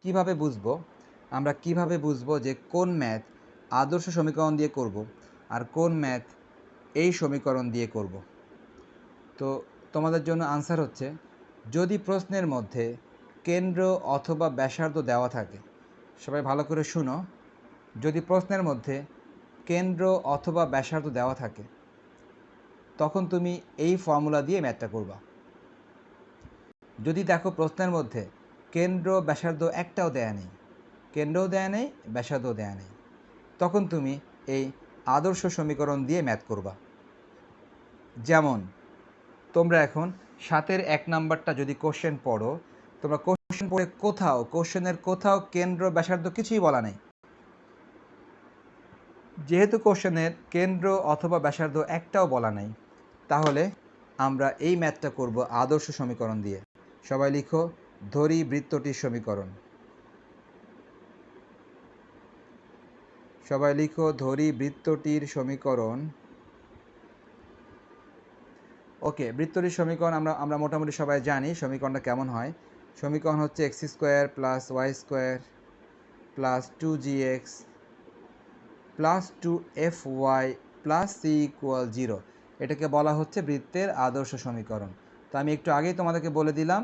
কিভাবে বুঝবো আমরা কিভাবে বুঝবো যে কোন ম্যাথ আদর্শ সমীকরণ দিয়ে করব আর কোন ম্যাথ এই সমীকরণ দিয়ে করব? তো তোমাদের জন্য আনসার হচ্ছে, যদি প্রশ্নের মধ্যে কেন্দ্র অথবা ব্যাসার্ধ দেওয়া থাকে, সবাই ভালো করে শুনো, যদি প্রশ্নের মধ্যে কেন্দ্র অথবা ব্যাসার্ধ দেওয়া থাকে তখন তুমি এই ফর্মুলা দিয়ে ম্যাথটা করবা। যদি দেখো প্রশ্নের মধ্যে কেন্দ্র ব্যাসার্ধ একটাও দেয়া নেই, কেন্দ্রও দেয়া নেই, ব্যাসার্ধও দেয়া নেই, তখন তুমি এই আদর্শ সমীকরণ দিয়ে ম্যাথ করবা। যেমন তোমরা এখন 7-এর 1 নাম্বারটা যদি কোশ্চেন পড়ো, তোমরা কোশ্চেন পড়ে কোশ্চেনের কোথাও কেন্দ্র ব্যাসার্ধ কিছুই বলা নেই। যেহেতু কোশ্চেনের কেন্দ্র অথবা ব্যাসার্ধ একটাও বলা নেই, তাহলে আমরা এই ম্যাথটা করব আদর্শ সমীকরণ দিয়ে। সবাই লিখো ধরি বৃত্তটির সমীকরণ। সবাই লিখো ধরি বৃত্তটির সমীকরণ। ওকে, বৃত্তটির সমীকরণ আমরা মোটামুটি সবাই জানি সমীকরণটা কেমন হয়। সমীকরণ হচ্ছে x² + y² + 2gx + 2fy + c = 0। এটাকে বলা হচ্ছে বৃত্তের আদর্শ সমীকরণ। তো আমি একটু আগেই তোমাদেরকে বলে দিলাম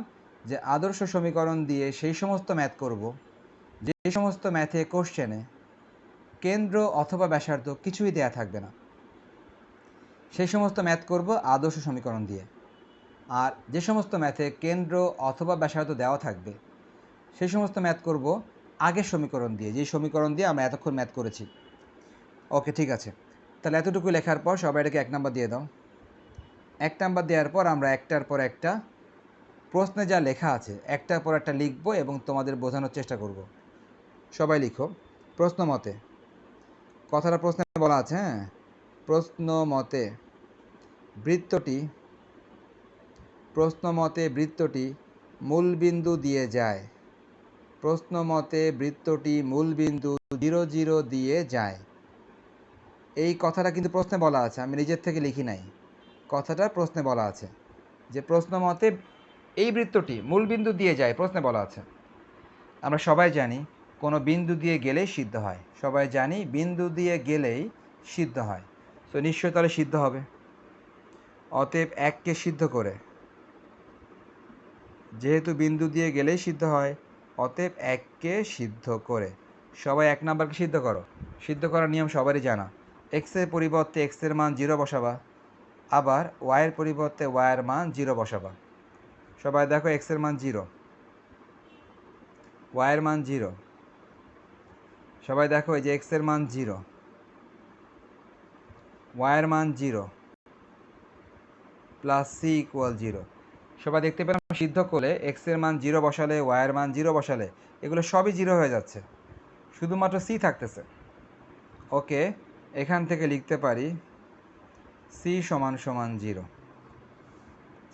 যে আদর্শ সমীকরণ দিয়ে সেই সমস্ত ম্যাথ করব যে সমস্ত ম্যাথে কোশ্চেনে কেন্দ্র অথবা ব্যাসার্ধ কিছুই দেয়া থাকবে না, সেই সমস্ত ম্যাথ করব আদর্শ সমীকরণ দিয়ে। আর যে সমস্ত ম্যাথে কেন্দ্র অথবা ব্যাসার্ধ দেওয়া থাকবে সেই সমস্ত ম্যাথ করব আগের সমীকরণ দিয়ে, যেই সমীকরণ দিয়ে আমরা এতক্ষণ ম্যাথ করেছি। ওকে, ঠিক আছে। তাহলে এতটুকু লেখার পর সবাই এটাকে 1 নাম্বার দিয়ে দাও। 1 নাম্বার দেওয়ার পর আমরা একটার পর একটা প্রশ্নে যা লেখা আছে একটার পর একটা লিখবো এবং তোমাদের বোঝানোর চেষ্টা করব। সবাই লিখো প্রশ্ন মতে। কথাটা প্রশ্নে বলা আছে, হ্যাঁ, প্রশ্ন মতে বৃত্তটি মূলবিন্দু দিয়ে যায়। প্রশ্ন মতে বৃত্তটি মূলবিন্দু 0, 0 দিয়ে যায়। এই কথাটা কিন্তু প্রশ্নে বলা আছে, আমি নিজের থেকে লিখি নাই। কথাটা প্রশ্নে বলা আছে যে প্রশ্ন মতে এই বৃত্তটি মূলবিন্দু দিয়ে যায়, প্রশ্নে বলা আছে। আমরা সবাই জানি কোনো বিন্দু দিয়ে গেলেই সিদ্ধ হয়, সবাই জানি বিন্দু দিয়ে গেলেই সিদ্ধ হয়। তো নিশ্চয়ই তাহলে সিদ্ধ হবে। অতএব 1কে সিদ্ধ করে, যেহেতু বিন্দু দিয়ে গেলেই সিদ্ধ হয়, অতএব 1কে সিদ্ধ করে। সবাই 1 নাম্বারকে সিদ্ধ করো। সিদ্ধ করার নিয়ম সবারই জানা। এক্সের পরিবর্তে এক্সের মান 0 বসাবা, আবার ওয়াইয়ের পরিবর্তে ওয়াইয়ের মান 0 বসাবা। সবাই দেখো এক্সের মান 0, ওয়াইয়ের মান 0। সবাই দেখো এই যে এক্সের মান 0, ওয়াইয়ের মান 0 প্লাস c = 0। সবাই দেখতে পেলাম সিদ্ধ করলে এক্সের মান 0 বসালে, ওয়াইয়ের মান 0 বসালে এগুলো সবই 0 হয়ে যাচ্ছে, শুধুমাত্র c থাকতেছে। ওকে, এখান থেকে লিখতে পারি c = 0।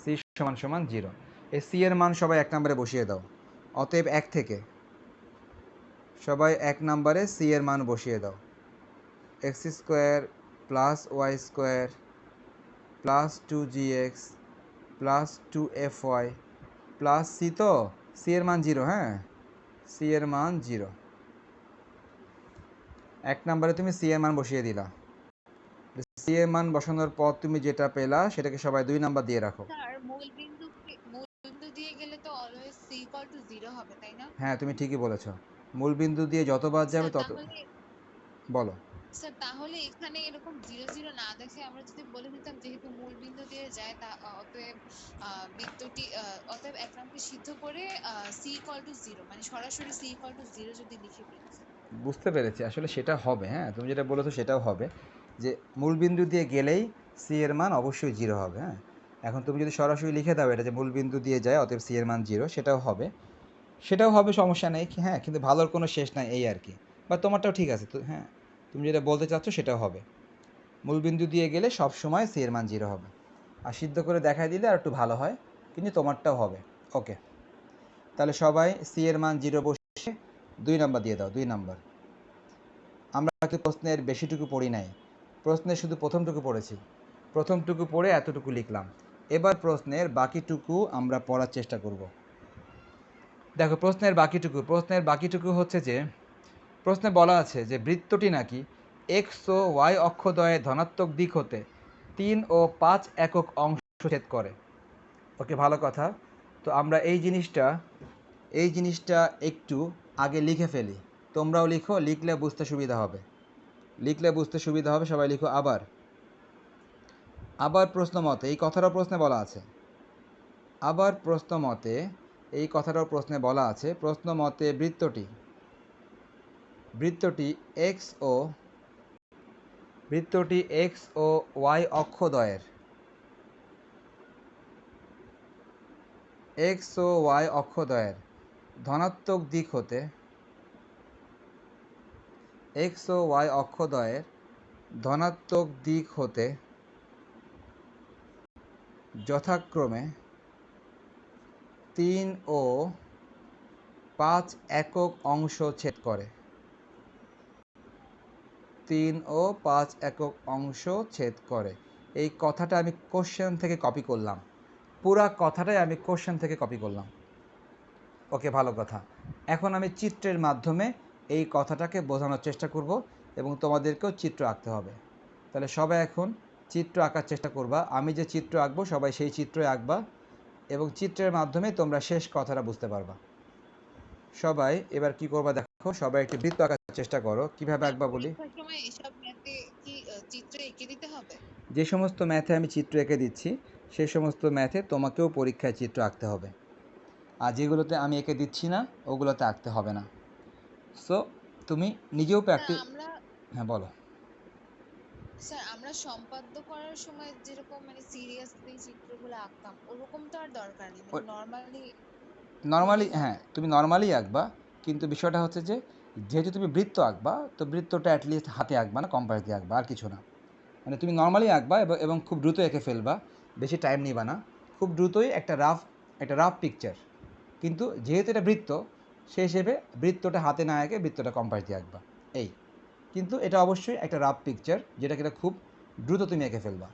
c = 0। এই c এর মান সবাই 1 নম্বরে বসিয়ে দাও। অতএব 1 থেকে সবাই 1 নম্বরে c এর মান বসিয়ে দাও। x² + y² + 2gx + 2fy + c, তো c এর মান 0, হ্যাঁ, c এর মান 0। 1 নম্বরে তুমি c এর মান বসিয়ে দিলা। c এর মান বসানোর পর তুমি যেটা পেলা সেটাকে সবাই 2 নাম্বার দিয়ে রাখো। স্যার মূলবিন্দু দিয়ে গেলে তো অলওয়েজ c = 0 হবে, তাই না? হ্যাঁ, তুমি ঠিকই বলেছ। মূলবিন্দু দিয়ে যতবার যাবে স্যার তত। তাহলে বলো। স্যার তাহলে এখানে এরকম 0, 0 না দেখে আমরা যদি বলে দিতাম যেহেতু মূলবিন্দু দিয়ে যায় তা অতএব বৃত্তটি অতএব 1 নম্বরকে সিদ্ধ করে c = 0, মানে সরাসরি c = 0 যদি লিখে দিই। বুঝতে পেরেছি, আসলে সেটা হবে। হ্যাঁ, তুমি যেটা বলেছো সেটাও হবে, যে মূলবিন্দু দিয়ে গেলেই c এর মান অবশ্যই 0 হবে। হ্যাঁ, এখন তুমি যদি সরাসরি লিখে দাও এটা যে মূলবিন্দু দিয়ে যায় অতএব c এর মান 0, সেটাও হবে, সমস্যা নেই। হ্যাঁ, কিন্তু ভালোর কোনো শেষ নাই এই আর কি। বা তোমারটাও ঠিক আছে তো, হ্যাঁ, তুমি যেটা বলতে চাচ্ছ সেটাও হবে। মূলবিন্দু দিয়ে গেলে সব সময় c এর মান 0 হবে। আর সিদ্ধ করে দেখাই দিলে আর একটু ভালো হয়, কিন্তু তোমারটাও হবে। ওকে, তাহলে সবাই c এর মান 0 বসে 2 নাম্বার দিয়ে দাও। 2 নাম্বার। আমরা কি প্রশ্নের বেশিটুকু পড়ি নাই, প্রশ্নের শুধু প্রথমটুকু পড়েছি। প্রথমটুকু পড়ে এতটুকু লিখলাম। এবার প্রশ্নের বাকিটুকু আমরা পড়ার চেষ্টা করব। দেখো প্রশ্নের বাকিটুকু হচ্ছে যে প্রশ্নে বলা আছে যে বৃত্তটি নাকি এক্স ও ওয়াই অক্ষদ্বয়ে ধনাত্মক দিক হতে 3 ও 5 একক অংশ ছেদ করে। ওকে, ভালো কথা। তো আমরা এই জিনিসটা একটু আগে লিখে ফেলি। তোমরাও লিখো, লিখলে বুঝতে সুবিধা হবে। সবাই লিখো। আবার প্রশ্ন মতে এই কথাটাও প্রশ্নে বলা আছে। প্রশ্ন মতে বৃত্তটি এক্স ও ওয়াই অক্ষদ্বয়ের ধনাত্মক দিক হতে যথাক্রমে 3 ও 5 একক অংশ ছেদ করে। এই কথাটা আমি কোশ্চেন থেকে কপি করলাম। পুরা কথাটাই আমি কোশ্চেন থেকে কপি করলাম। ওকে, ভালো কথা। এখন আমি চিত্রের মাধ্যমে এই কথাটাকে বোঝানোর চেষ্টা করব এবং তোমাদেরকেও চিত্র আঁকতে হবে। তাহলে সবাই এখন চিত্র আঁকার চেষ্টা করবা। আমি যে চিত্র আঁকবো সবাই সেই চিত্রই আঁকবা এবং চিত্রের মাধ্যমে তোমরা শেষ কথাটা বুঝতে পারবা। সবাই এবার কি করবা দেখো, সবাই একটি বৃত্ত আঁকার চেষ্টা করো। কিভাবে আঁকবা বলি। পরীক্ষার সময় এসব ম্যাথে কি চিত্র এঁকে দিতে হবে? যে সমস্ত ম্যাথে আমি চিত্র এঁকে দিচ্ছি সেই সমস্ত ম্যাথে তোমাকেও পরীক্ষায় চিত্র আঁকতে হবে, আর যেগুলোতে আমি এঁকে দিচ্ছি না ওগুলোতে আঁকতে হবে না। সো তুমি নিজেও প্র্যাকটিস। আমরা হ্যাঁ, বলো। স্যার আমরা সম্পাদ্য করার সময় যেরকম মানে সিরিয়াসলি চিত্রগুলো আঁকতাম ওরকম তো আর দরকার নেই, মানে নর্মালি, হলেই হ্যাঁ, হবে। তুমি নর্মালি আঁকবা, কিন্তু বিষয়টা হচ্ছে যে যেহেতু তুমি বৃত্ত আঁকবা তো বৃত্তটা অ্যাটলিস্ট হাতে আঁকবা না, কম্পাস দিয়ে আঁকবা, আর কিছু না। মানে তুমি নর্মালি আঁকবা এবং খুব দ্রুত এঁকে ফেলবা, বেশি টাইম নিবা না, খুব দ্রুতই একটা রাফ পিকচার। কিন্তু যেহেতু এটা বৃত্ত, সেই হিসেবে বৃত্তটা হাতে না এঁকে বৃত্তটা কম্পাস দিয়ে আঁকবা। এই কিন্তু এটা অবশ্যই একটা রাফ পিকচার, যেটা কিনা খুব দ্রুত তুমি এঁকে ফেলবা।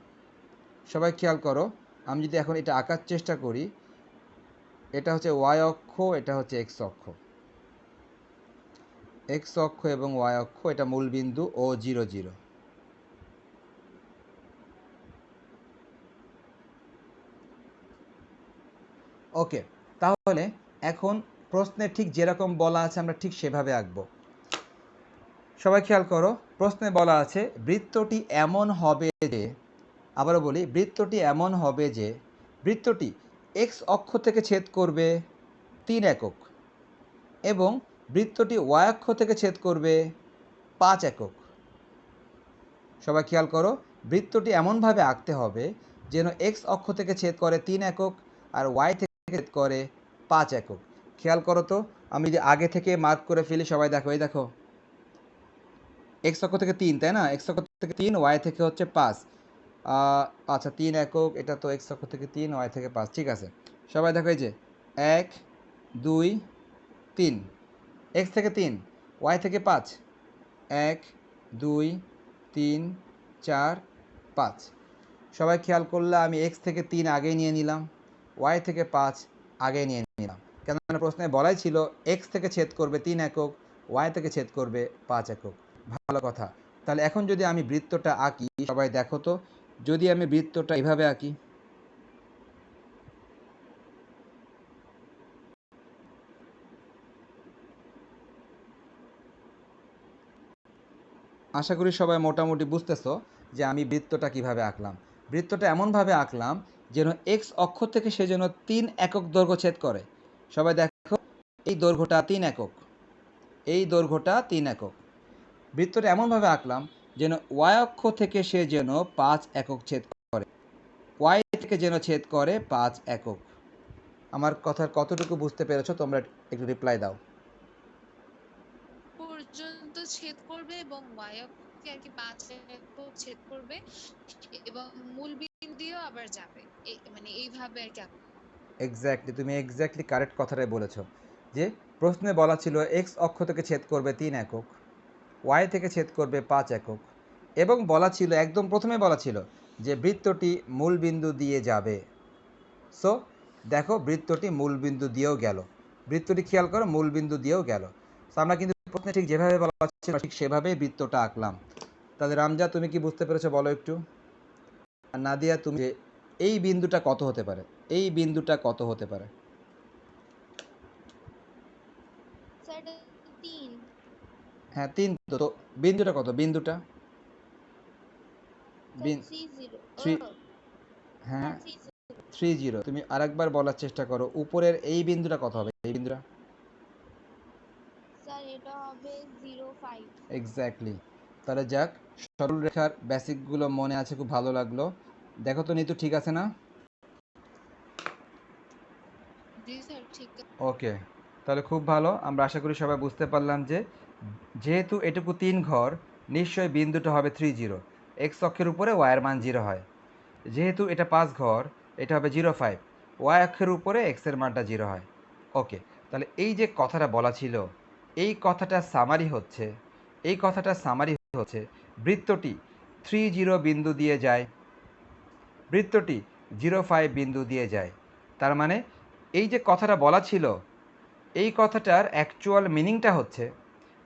সবাই খেয়াল করো, আমি যদি এখন এটা আঁকার চেষ্টা করি, এটা হচ্ছে ওয়াই অক্ষ, এটা হচ্ছে এক্স অক্ষ এবং ওয়াই অক্ষ, এটা মূলবিন্দু ও 0 0। ওকে, তাহলে এখন প্রশ্নে ঠিক যেরকম বলা আছে আমরা ঠিক সেভাবে আঁকবো। সবাই খেয়াল করো, প্রশ্নে বলা আছে বৃত্তটি এমন হবে যে, আবারও বলি, বৃত্তটি এমন হবে যে বৃত্তটি এক্স অক্ষ থেকে ছেদ করবে 3 একক এবং বৃত্তটি ওয়াই অক্ষ থেকে ছেদ করবে 5 একক। সবাই খেয়াল করো, বৃত্তটি এমনভাবে আঁকতে হবে যেন এক্স অক্ষ থেকে ছেদ করে 3 একক আর ওয়াই থেকে ছেদ করে 5 একক। খেয়াল করো তো, আমি যদি আগে থেকে মার্ক করে ফেলি, সবাই দেখো, এই দেখো, এক্স অক্ষ থেকে 3, তাই না? এক্স অক্ষ থেকে 3, ওয়াই থেকে হচ্ছে 5। আচ্ছা, 3 একক, এটা তো এক্স অক্ষ থেকে 3, ওয়াই থেকে 5, ঠিক আছে। সবাই দেখো, এই যে 1 2 3, এক্স থেকে 3, ওয়াই থেকে 5, 1 2 3 4 5। সবাই খেয়াল করলে আমি এক্স থেকে 3 আগেই নিয়ে নিলাম, ওয়াই থেকে 5 আগেই নিয়ে নিলাম, কেননা প্রশ্নে বলাই ছিল এক্স থেকে ছেদ করবে 3 একক, ওয়াই থেকে ছেদ করবে 5 একক। ভালো কথা। তাহলে এখন যদি আমি বৃত্তটা আঁকি, সবাই দেখো তো, যদি আমি বৃত্তটা এইভাবে আঁকি, আশা করি সবাই মোটামুটি বুঝতেছো যে আমি বৃত্তটা কিভাবে আঁকলাম। বৃত্তটা এমনভাবে আঁকলাম যেন এক্স অক্ষ থেকে সে যেন 3 একক দৈর্ঘ্য ছেদ করে। সবাই দেখো, এই দৈর্ঘ্যটা 3 একক, এই দৈর্ঘ্যটা 3 একক। বৃত্তটা এমনভাবে আঁকলাম যেন ওয়াই অক্ষ থেকে সে যেন 5 একক ছেদ করে, ওয়াই থেকে যেন ছেদ করে 5 একক। আমার কথার কতটুকু বুঝতে পেরেছো তোমরা একটু রিপ্লাই দাও। পর্যন্ত ছেদ করবে এবং ওয়াই অক্ষকে আর কি 5 একক ছেদ করবে এবং মূল বিন্দু দিয়েও আবার যাবে, মানে এইভাবে আর কি তুমি এক্স্যাক্টলি কারেক্ট কথাটাই বলেছো, যে প্রশ্নে বলা ছিল এক্স অক্ষ থেকে ছেদ করবে 3 একক, ওয়াই থেকে ছেদ করবে 5 একক, এবং বলা ছিল, একদম প্রথমে বলা ছিল যে বৃত্তটি মূলবিন্দু দিয়ে যাবে। সো দেখো, বৃত্তটি মূলবিন্দু দিয়েও গেল। বৃত্তটি খেয়াল করো মূলবিন্দু দিয়েও গেল। তো আমরা কিন্তু প্রথমে ঠিক যেভাবে বলা ছিল ঠিক সেভাবেই বৃত্তটা আঁকলাম। তাহলে রামজা তুমি কি বুঝতে পেরেছো বলো একটু? আর নাদিয়া তুমি যে এই বিন্দুটা কত হতে পারে? এই বিন্দুটা কত হতে পারে? স্যার 3। হ্যাঁ 3। তো বিন্দুটা কত? বিন্দুটা স্যার 30। 3। হ্যাঁ হ্যাঁ 30। 30। তুমি আরেকবার বলার চেষ্টা করো, উপরের এই বিন্দুটা কত হবে? এই বিন্দুটা স্যার এটা হবে 05। এক্স্যাক্টলি। তাহলে যাক, সরলরেখার বেসিকগুলো মনে আছে, খুব ভালো লাগলো। দেখো তো নিতু ঠিক আছে না? জি স্যার ঠিক আছে। ওকে, তাহলে খুব ভালো। আমরা আশা করি সবাই বুঝতে পারলাম যে যেহেতু এটুকু 3 ঘর, নিশ্চয়ই বিন্দুটা হবে 30। এক্স অক্ষের উপরে ওয়াইয়ের মান 0 হয়। যেহেতু এটা 5 ঘর, এটা হবে 05। ওয়াই অক্ষের উপরে এক্সের মানটা 0 হয়। ওকে, তাহলে এই যে কথাটা বলা ছিল, এই কথাটা সামারি হচ্ছে, এই কথাটা সামারি হচ্ছে বৃত্তটি 30 বিন্দু দিয়ে যায়, বৃত্তটি 05 বিন্দু দিয়ে যায়। তার মানে এই যে কথাটা বলা ছিল, এই কথাটার অ্যাকচুয়াল মিনিংটা হচ্ছে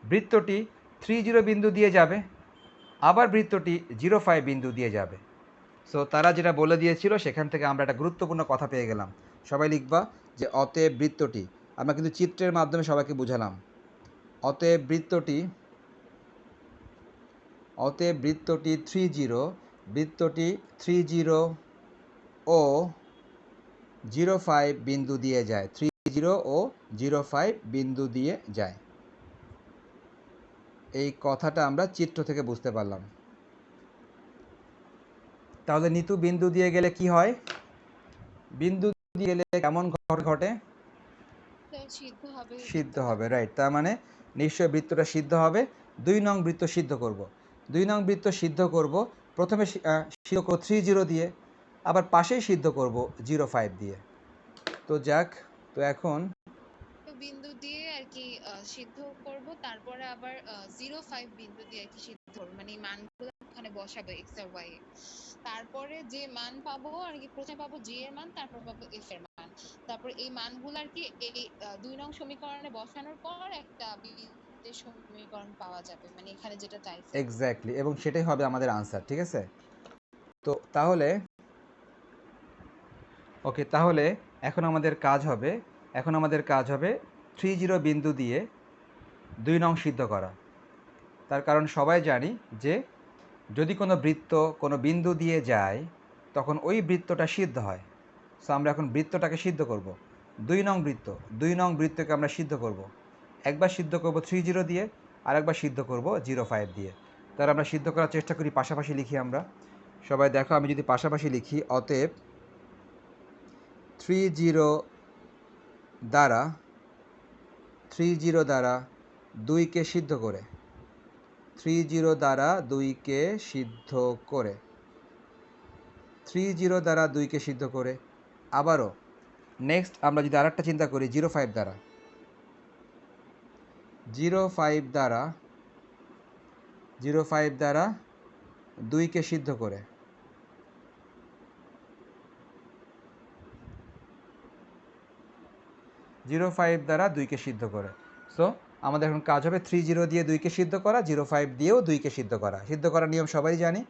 বৃত্তটি 30 বিন্দু দিয়ে যাবে, আবার বৃত্তটি 05 বিন্দু দিয়ে যাবে। সো তারা যেটা বলে দিয়েছিল সেখান থেকে আমরা একটা গুরুত্বপূর্ণ কথা পেয়ে গেলাম। সবাই লিখবা যে অতএব বৃত্তটি, আমরা কিন্তু চিত্রের মাধ্যমে সবাইকে বুঝালাম। অতএব বৃত্তটি, অতএব বৃত্তটি 30, বৃত্তটি 30 ও 05 বিন্দু দিয়ে যায়, 30 ও 05 বিন্দু দিয়ে যায়। এই কথাটা আমরা চিত্র থেকে বুঝতে পারলাম। তাহলে নিতু বিন্দু দিয়ে গেলে কি হয়? বিন্দু দিয়ে গেলে কেমন ঘটে? স্যার সিদ্ধ হবে সিদ্ধ বৃত্তটা। হবে, রাইট। তার মানে নিশ্চয় বৃত্তটা সিদ্ধ হবে। 2 নং বৃত্ত সিদ্ধ করব। 2 নং বৃত্ত সিদ্ধ করব, প্রথমে সিদ্ধ করব 30 দিয়ে, আবার পাশেই সিদ্ধ করব 05 দিয়ে। তো যাক, তো এখন তো বিন্দু দিয়ে আর কি সিদ্ধ করব, তারপরে আবার 05 বিন্দু দিয়ে আর কি সিদ্ধ করবো, মানে এই মানগুলো ওখানে বসাবো এক্স আর ওয়াই এ। তারপরে যে মান পাবো আর কি, প্রথমে পাবো জি এর মান, তারপর পাবো এফ এর মান। তারপর এই মানগুলো আর কি এই 2 নং সমীকরণে বসানোর পর একটা বৃত্তের সমীকরণ পাওয়া যাবে, মানে এখানে যেটা চাইছে। এক্স্যাক্টলি, এবং সেটাই হবে আমাদের আনসার, ঠিক আছে? তো তাহলে ওকে, তাহলে এখন আমাদের কাজ হবে, এখন আমাদের কাজ হবে 30 বিন্দু দিয়ে 2 নং সিদ্ধ করা। তার কারণ সবাই জানি যে যদি কোনো বৃত্ত কোনো বিন্দু দিয়ে যায় তখন ওই বৃত্তটা সিদ্ধ হয়। সো আমরা এখন বৃত্তটাকে সিদ্ধ করব। 2 নং বৃত্ত, 2 নং বৃত্তকে আমরা সিদ্ধ করব। একবার সিদ্ধ করব 30 দিয়ে, আর একবার সিদ্ধ করব 05 দিয়ে। তাহলে আমরা সিদ্ধ করার চেষ্টা করি, পাশাপাশি লিখি আমরা। সবাই দেখো, আমি যদি পাশাপাশি লিখি, অতএব 30 দ্বারা 30 দ্বারা 2কে সিদ্ধ করে, 30 দ্বারা 2কে সিদ্ধ করে, 30 দ্বারা 2কে সিদ্ধ করে। আবারও নেক্সট আমরা যদি আরেকটা চিন্তা করি 05 দ্বারা, 05 দ্বারা 05 দ্বারা 2কে সিদ্ধ করে, 05 দ্বারা 2কে সিদ্ধ করে। সো আমাদের এখন কাজ হবে 30 দিয়ে 2কে সিদ্ধ করা, 05 দিয়েও 2কে সিদ্ধ করা। সিদ্ধ করার নিয়ম সবাই জানি,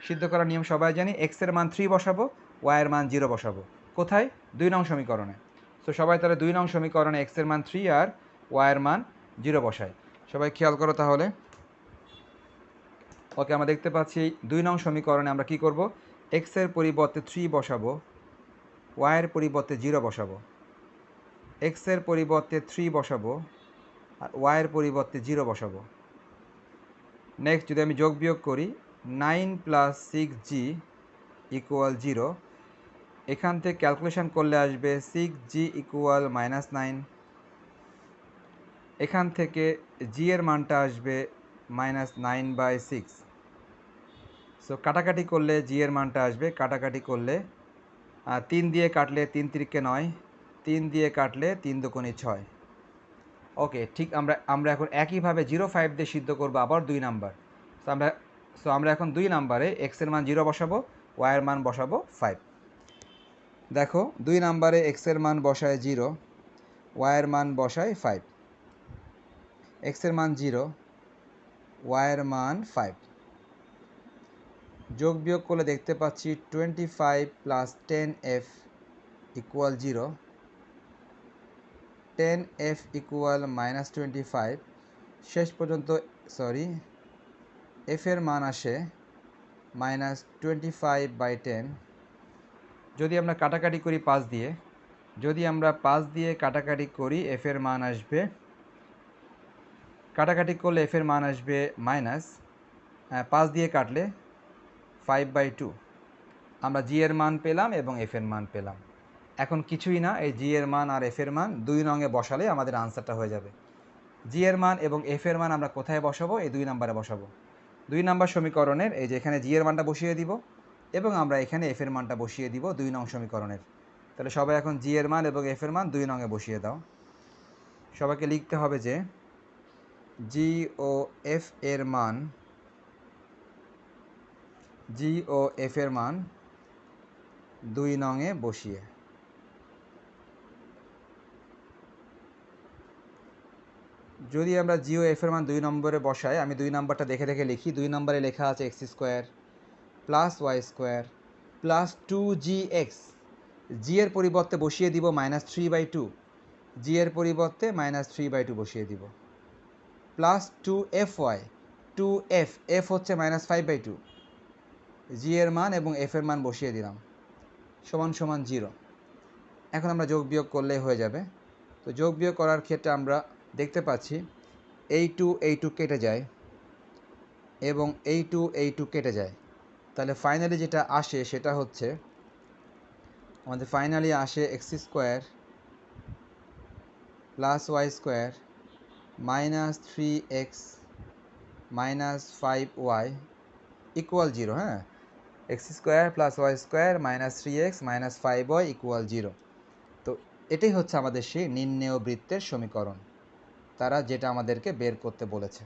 সিদ্ধ করার নিয়ম সবাই জানি। এক্সের মান 3 বসাবো, ওয়াইয়ের মান 0 বসাবো। কোথায়? 2 নং সমীকরণে। সো সবাই তাহলে 2 নং সমীকরণে এক্সের মান 3 আর ওয়াইয়ের মান 0 বসায়। সবাই খেয়াল করো তাহলে। ওকে, আমরা দেখতে পাচ্ছি 2 নং সমীকরণে আমরা কি করব? এক্সের পরিবর্তে 3 বসাবো, ওয়াইয়ের পরিবর্তে 0 বসাবো। এক্সের পরিবর্তে 3 বসাবো আর ওয়াইয়ের পরিবর্তে 0 বসাবো। নেক্সট যদি আমি যোগ বিয়োগ করি, 9 + 6g = 0। এখান থেকে ক্যালকুলেশন করলে আসবে 6g = -9। এখান থেকে g এর মানটা আসবে -9/6। সো কাটাকাটি করলে g এর মানটা আসবে, কাটাকাটি করলে 3 দিয়ে কাটলে 3 × 9, 3 দিয়ে কাটলে 3 × 2 = 6। ওকে, ঠিক আমরা এখন একইভাবে 05 দিয়ে সিদ্ধ করব আবার 2 নাম্বার। সো আমরা এখন 2 নাম্বারে এক্সের মান 0 বসাবো, ওয়াইয়ের মান বসাবো 5। দেখো 2 নাম্বারে এক্সের মান বসায় 0, ওয়াইয়ের মান বসাই 5, এক্সের মান 0, ওয়াইয়ের মান 5। যোগ বিয়োগ করলে দেখতে পাচ্ছি 25 plus 10f equal 0, 10f equal -25। শেষ পর্যন্ত f এর মান আসে -25/10। যদি আমরা কাটাকাটি করি 5 দিয়ে, যদি আমরা 5 দিয়ে কাটাকাটি করি f এর মান আসবে, কাটাকাটি করলে f এর মান আসবে 5 দিয়ে কাটলে 5/2। আমরা g এর মান পেলাম এবং f এর মান পেলাম। এখন কিছুই না, এই g এর মান আর f এর মান 2 নঙে বসালে আমাদের আনসারটা হয়ে যাবে। g এর মান এবং f এর মান আমরা কোথায় বসাবো? এই 2 নম্বরে বসাবো। 2 নম্বর সমীকরণের এই যে এখানে g এর মানটা বসিয়ে দিব এবং আমরা এখানে f এর মানটা বসিয়ে দিব 2 নং সমীকরণের। তাহলে সবাই এখন g এর মান এবং f এর মান 2 নঙে বসিয়ে দাও। সবাইকে লিখতে হবে যে g ও f এর মান, g ও f এর মান 2 নঙে বসিয়ে। যদি আমরা জি ও এফ এর মান 2 নম্বরে বসাই, আমি 2 নম্বরটা দেখে দেখে লিখি। 2 নম্বরে লেখা আছে x square plus y square plus 2gx। জি এর পরিবর্তে বসিয়ে দিব -3/2, জি এর পরিবর্তে -3/2 বসিয়ে দিব, প্লাস 2fy, 2f, f হচ্ছে -5/2, জি এর মান এবং এফ এর মান বসিয়ে দিলাম, সমান সমান 0। এখন আমরা যোগ বিয়োগ করলেই হয়ে যাবে। তো যোগ বিয়োগ করার ক্ষেত্রে আমরা দেখতে পাচ্ছি এই টু কেটে যায় এবং এই টু কেটে যায়। তাহলে ফাইনালি যেটা আসে সেটা হচ্ছে আমাদের ফাইনালি আসে x square plus y square -3x -5y equal 0। হ্যাঁ, x square plus y square -3x -5y equal 0। তো এটাই হচ্ছে আমাদের সেই নির্ণেয় বৃত্তের সমীকরণ, তারা যেটা আমাদেরকে বের করতে বলেছে।